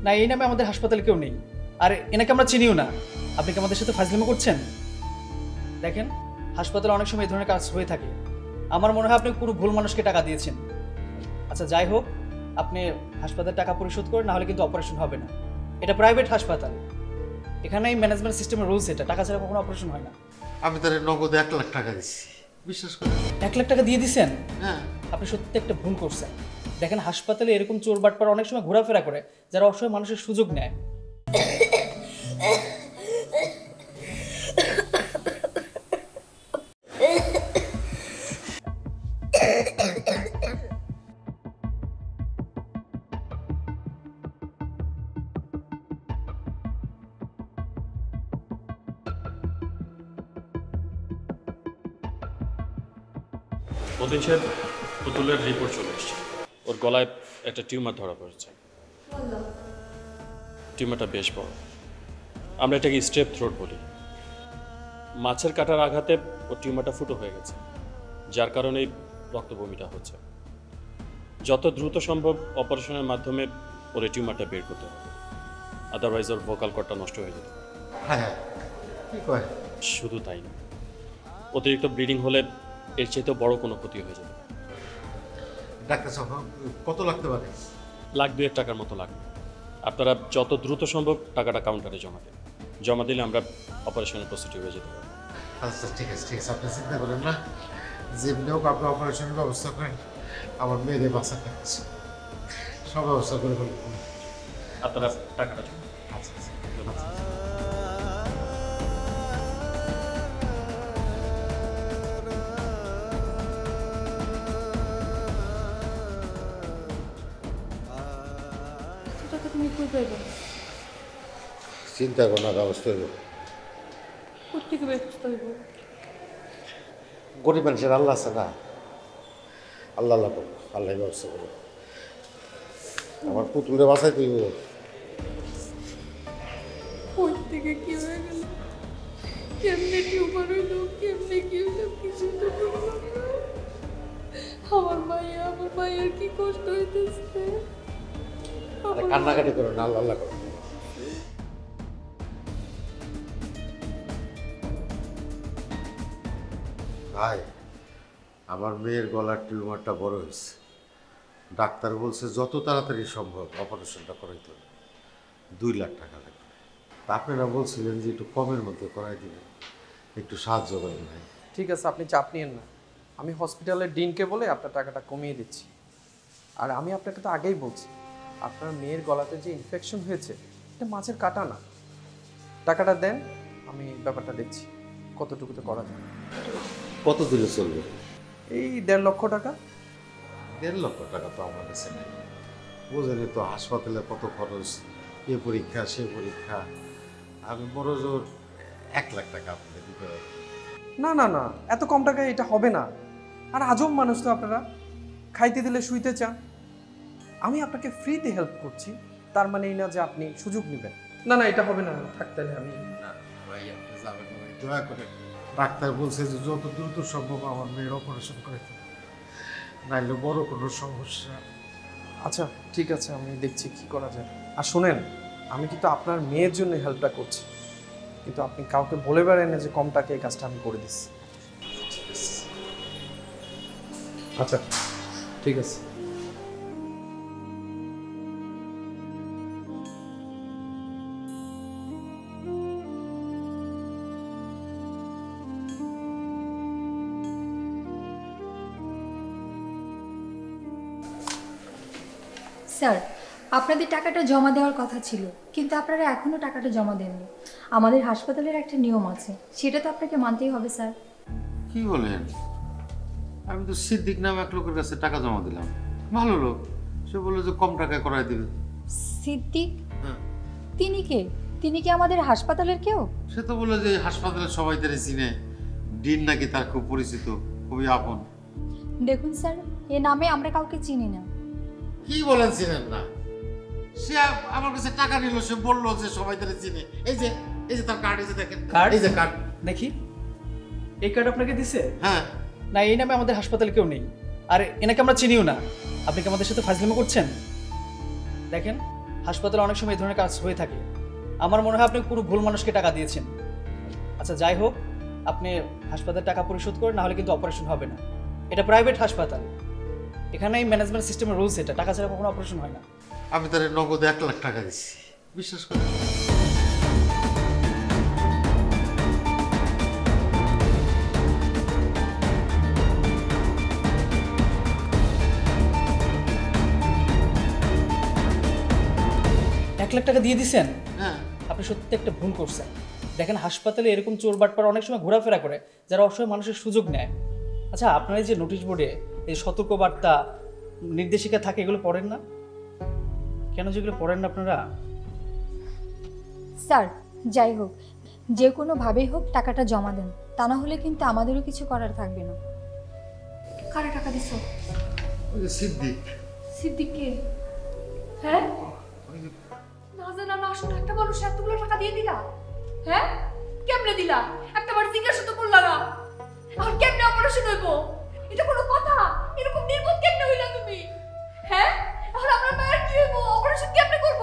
না, এই নামে আমাদের হাসপাতালে কেউ নেই। আর এনাকে আমরা চিনিও না। আপনি কি আমাদের সাথে ফাজলামি করছেন? দেখেন, হাসপাতালে অনেক সময় এই ধরনের কাজ হয়ে থাকে। আমার মনে হয় আপনি কোনো ভুল মানুষকে টাকা দিয়েছেন। আচ্ছা, যাই হোক, আপনি হাসপাতালে টাকা পরিশোধ করেন, নাহলে কিন্তু অপারেশন হবে না। এটা প্রাইভেট হাসপাতাল, এখানে এই ম্যানেজমেন্ট সিস্টেমের রুলস, এটা টাকা ছাড়া কখনো অপারেশন হয় না। আমি তার নগদে 1 লাখ টাকা দিচ্ছি, বিশ্বাস করেন। 1 লাখ টাকা দিয়ে দিচ্ছেন? হ্যাঁ। আপনি সত্যি একটা ভুল করছেন। দেখেন, হাসপাতালে এরকম চোর বাটপার অনেক সময় ঘোরাফেরা করে, যারা অসহায় মানুষের সুযোগ নেয়। মতিন সাহেব, পুতুলের রিপোর্ট চলে এসেছে। ওর গলায় একটা টিউমার ধরা পড়েছে। টিউমারটা বেশ বড়, আমরা এটাকে স্ট্রেপ থ্রোট বলি। মাছের কাটার আঘাতে ওর টিউমারটা ফুটো হয়ে গেছে, যার কারণে রক্ত বমিটা হচ্ছে। যত দ্রুত সম্ভব অপারেশনের মাধ্যমে ওর এই টিউমারটা বের করতে হবে, আদারওয়াইজ ওর ভোকাল কর্ডটা নষ্ট হয়ে যেতে পারে। হ্যাঁ, কি কয়? শুধু তাই না, অতিরিক্ত ব্লিডিং হলে এর চাইতেও বড় কোনো ক্ষতি হয়ে যাবে। ডাক্তার সাহেব, কত লাগতে পারে? লাখ 2 টাকার মতো লাগবে। আপনারা যত দ্রুত সম্ভব টাকাটা কাউন্টারে জমা দিলে আমরা অপারেশনের প্রস্তুতি হয়ে যেতে পারি। আচ্ছা, ঠিক আছে, আপনি চিন্তা করেন না। যেমনি হোক আপনি অপারেশনের ব্যবস্থা করেন, আমার মেয়েদের বাঁচার লাগছে, সব ব্যবস্থা করে ফেলব। আপনারা টাকাটা জমা। আচ্ছা। তুমি কই পাইবে? চিন্তা করো না, ব্যবস্থা হইব। কোথেকে ব্যবস্থা হইব? গরিব মানুষের আল্লাহ আছে না, আল্লাহ করো, আল্লাহ ব্যবস্থা করো। আমার পুতুলরে বাঁচাই তুইব। কোথ থেকে কি হয়ে গেল? কেমনে টিউমার হইল? কেমনে কি হইল? কিছু তো বুঝলাম না। আমার মায়ের কি কষ্ট হইতেছে। কান্নাকাটি করো না, আল্লাহ করো। ভাই, আমার মেয়ের গলার টিউমারটা বড় হয়েছে। ডাক্তার বলছে যত তাড়াতাড়ি সম্ভব অপারেশনটা করাইতে হবে। 2 লাখ টাকা লাগবে। আপনারা বলছিলেন যে একটু কমের মধ্যে করাই দিবেন, একটু সাহায্য করেন ভাই। ঠিক আছে, আপনি চাপ নিয়েন না। আমি হসপিটালের ডিনকে বলে আপনার টাকাটা কমিয়ে দিচ্ছি। আর আমি আপনাকে তো আগেই বলছি, আপনার মেয়ের গলাতে যে ইনফেকশন হয়েছে এটা মাছের কাটা না। টাকাটা দেন, আমি ব্যাপারটা দেখছি কতটুকুতে করা যায়। কত দিলে চলবে? এই 1.5 লক্ষ টাকা। 1.5 লক্ষ টাকা তো আমার কাছে নেই। বুঝলেন তো হাসপাতালে কত খরচ, এ পরীক্ষা সে পরীক্ষা। আমি বড় জোর 1 লাখ টাকা আপনাকে দিতে পারবো। না, এত কম টাকায় এটা হবে না। আর আজব মানুষ তো আপনারা, খাইতে দিলে শুইতে চান। আমি আপনাকে ফ্রিতে হেল্প করছি, তার মানে এই না যে আপনি সুযোগ নেবেন। না, এটা হবে না। থাক তাহলে আমি। ভাই, আপনি যাবেন না ভাই, দয়া করে। ডাক্তার বলছে যে যত দ্রুত সম্ভব আমার মেয়ের অপারেশন করাইতে হবে, নাইলে বড় কোনো সমস্যা। আচ্ছা, ঠিক আছে, আমি দেখছি কি করা যায়। আর শোনেন, আমি কিন্তু আপনার মেয়ের জন্য হেল্পটা করছি, কিন্তু আপনি কাউকে বলে বেড়ান না যে কম টাকায় এই কাজটা আমি করে দিচ্ছি। আচ্ছা, ঠিক আছে। স্যার, আপনাদের টাকাটা জমা দেওয়ার কথা ছিল, কিন্তু আপনারা এখনো টাকাটা জমা দেননি। আমাদের হাসপাতালের একটা নিয়ম আছে, সেটা তো আপনাকে মানতেই হবে স্যার। কি বলেন? আমি তো সিদ্দিক নামে এক লোকের কাছে টাকা জমা দিলাম, ভালো লোক। সে বললো যে কম টাকায় করাই দেবে। সিদ্দিক? তিনি কে? তিনি কি আমাদের হাসপাতালের কেউ? সে তো বললো যে হাসপাতালের সবাই তারে চিনে, ডিন নাকি তার খুব পরিচিত, খুবই আপন। দেখুন স্যার, এ নামে আমরা কাউকে চিনি না। কি বলেন চিনেন না? সে আমার কাছে টাকা নিল, সে বললো যে সবাই তারে চিনে। এই যে তার কার্ড, এই যে দেখেন কার্ড। এই যে কার্ড দেখি, এই কার্ড আপনাকে দিছে? হ্যাঁ। না, এই নামে আমাদের হাসপাতালে কেউ নেই। আর এনাকে আমরা চিনিও না। আপনি কি আমাদের সাথে ফাজলামি করছেন? দেখেন, হাসপাতালে অনেক সময় এই ধরনের কাজ হয়ে থাকে। আমার মনে হয় আপনি কোনো ভুল মানুষকে টাকা দিয়েছেন। আচ্ছা যাই হোক, আপনি হাসপাতালে টাকা পরিশোধ করেন, নাহলে কিন্তু অপারেশন হবে না। এটা প্রাইভেট হাসপাতাল, এখানে এই ম্যানেজমেন্ট সিস্টেমের রুলস, এটা টাকা ছাড়া কখনো অপারেশন হয় না। আমি তার নগদে 1 লাখ টাকা দিচ্ছি, বিশ্বাস করেন। এক লাখ টাকা দিয়ে দিছেন? হ্যাঁ, আপনি সত্যি একটা ভুল করছেন। দেখেন হাসপাতালে এরকম চোর বাটপার অনেক সময় ঘোরাফেরা করে, যারা অসহায় মানুষের সুযোগ নেয়। আচ্ছা আপনার এই যে নোটিশ বোর্ডে এই সতর্কবার্তা নির্দেশিকা থাকে, এগুলো পড়েন না কেন? যেগুলো পড়েন না আপনারা? স্যার যাই হোক, যে কোনোভাবেই হোক টাকাটা জমা দেন, তা না হলে কিন্তু আমাদেরও কিছু করার থাকবে না। কারা টাকা দিছ? ওই যে সিদ্দিক, সিদ্দিককে? হ্যাঁ, না জানা না শোনা একটা মানুষ এতগুলো টাকা দিয়ে দিলা? হ্যাঁ, কেমনে দিলা? একটা বার জিজ্ঞাসা তো করলা না। এখন কেমনে অপারেশন হইব? এটা কোনো কথা? এরকম নির্বোধ কেমনে হইলা তুমি? হ্যাঁ, এখন আমার মায়ের কি হইব? অপারেশন কেমনে করব?